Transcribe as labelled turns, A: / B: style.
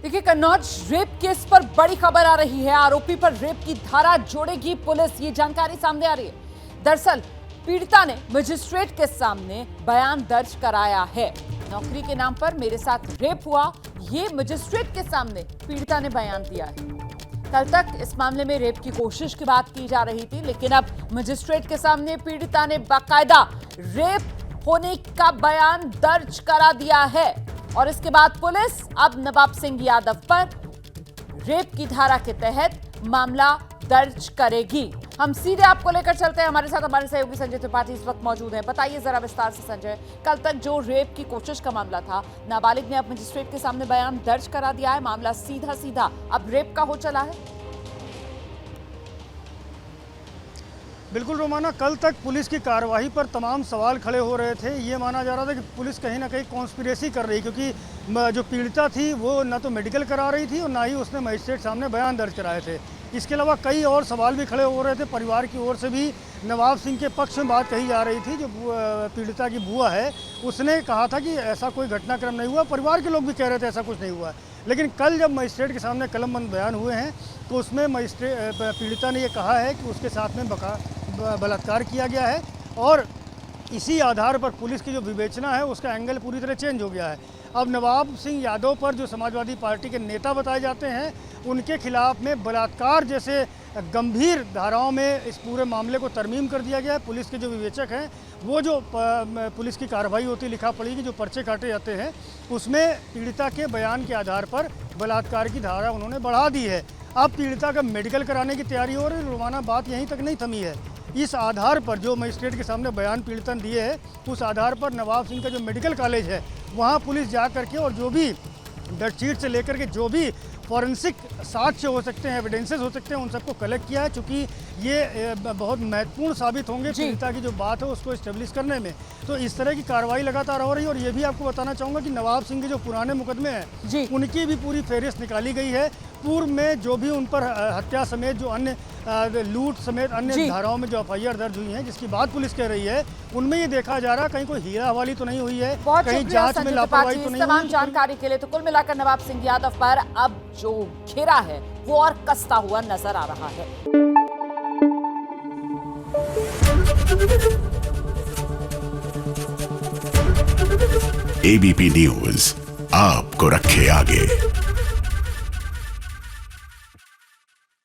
A: देखिए, Kannauj rape case पर बड़ी खबर आ रही है। आरोपी पर रेप की धारा जोड़ेगी पुलिस, ये जानकारी सामने आ रही है। दरअसल पीड़िता ने मजिस्ट्रेट के सामने बयान दर्ज कराया है। नौकरी के नाम पर मेरे साथ रेप हुआ, ये मजिस्ट्रेट के सामने पीड़िता ने बयान दिया है। कल तक इस मामले में रेप की कोशिश की बात की जा रही थी, लेकिन अब मजिस्ट्रेट के सामने पीड़िता ने बाकायदा रेप होने का बयान दर्ज करा दिया है। और इसके बाद पुलिस अब नवाब सिंह यादव पर रेप की धारा के तहत मामला दर्ज करेगी। हम सीधे आपको लेकर चलते हैं, हमारे साथ हमारे सहयोगी संजय त्रिपाठी इस वक्त मौजूद हैं। बताइए जरा विस्तार से संजय, कल तक जो रेप की कोशिश का मामला था, नाबालिग ने अब मजिस्ट्रेट के सामने बयान दर्ज करा दिया है, मामला सीधा सीधा अब रेप का हो चला है।
B: बिल्कुल रोमाना, कल तक पुलिस की कार्रवाई पर तमाम सवाल खड़े हो रहे थे। ये माना जा रहा था कि पुलिस कहीं ना कहीं कॉन्स्पिरेसी कर रही, क्योंकि जो पीड़िता थी वो ना तो मेडिकल करा रही थी और ना ही उसने मजिस्ट्रेट सामने बयान दर्ज कराए थे। इसके अलावा कई और सवाल भी खड़े हो रहे थे। परिवार की ओर से भी नवाब सिंह के पक्ष में बात कही जा रही थी। जो पीड़िता की बुआ है उसने कहा था कि ऐसा कोई घटनाक्रम नहीं हुआ। परिवार के लोग भी कह रहे थे ऐसा कुछ नहीं हुआ। लेकिन कल जब मजिस्ट्रेट के सामने कलमबंद बयान हुए हैं तो उसमें मजिस्ट्रेट पीड़िता ने यह कहा है कि उसके साथ में बलात्कार किया गया है और इसी आधार पर पुलिस की जो विवेचना है उसका एंगल पूरी तरह चेंज हो गया है। अब नवाब सिंह यादव पर जो समाजवादी पार्टी के नेता बताए जाते हैं उनके खिलाफ में बलात्कार जैसे गंभीर धाराओं में इस पूरे मामले को तरमीम कर दिया गया है। पुलिस के जो विवेचक हैं वो जो पुलिस की कार्रवाई होती लिखा पढ़ी की जो पर्चे काटे जाते हैं उसमें पीड़िता के बयान के आधार पर बलात्कार की धारा उन्होंने बढ़ा दी है। अब पीड़िता का मेडिकल कराने की तैयारी हो रही है। रोमाना, बात यहीं तक नहीं थमी है। इस आधार पर जो मजिस्ट्रेट के सामने बयान पीड़िता ने दिए है उस आधार पर नवाब सिंह का जो मेडिकल कॉलेज है वहाँ पुलिस जा करके और जो भी डेथ शीट से लेकर के जो भी फॉरेंसिक साक्ष्य हो सकते हैं, एविडेंसेस हो सकते हैं, उन सबको कलेक्ट किया है, चूँकि ये बहुत महत्वपूर्ण साबित होंगे पीड़िता की जो बात है उसको इस्टेब्लिश करने में। तो इस तरह की कार्रवाई लगातार हो रही है। और ये भी आपको बताना चाहूँगा कि नवाब सिंह के जो पुराने मुकदमे हैं उनकी भी पूरी फहरिस्त निकाली गई है। पूर्व में जो भी उन पर हत्या समेत जो अन्य लूट समेत अन्य धाराओं में जो एफआईआर दर्ज हुई हैं, जिसकी बात पुलिस कह रही है, उनमें ये देखा जा रहा कहीं कोई हीरा हवाली तो नहीं हुई है, कहीं जांच में लापरवाही तो नहीं हुई।
A: तमाम जानकारी के लिए तो कुल मिलाकर नवाब सिंह यादव पर अब जो घेरा है वो और कसता हुआ नजर आ रहा है।
C: एबीपी न्यूज आपको रखे आगे।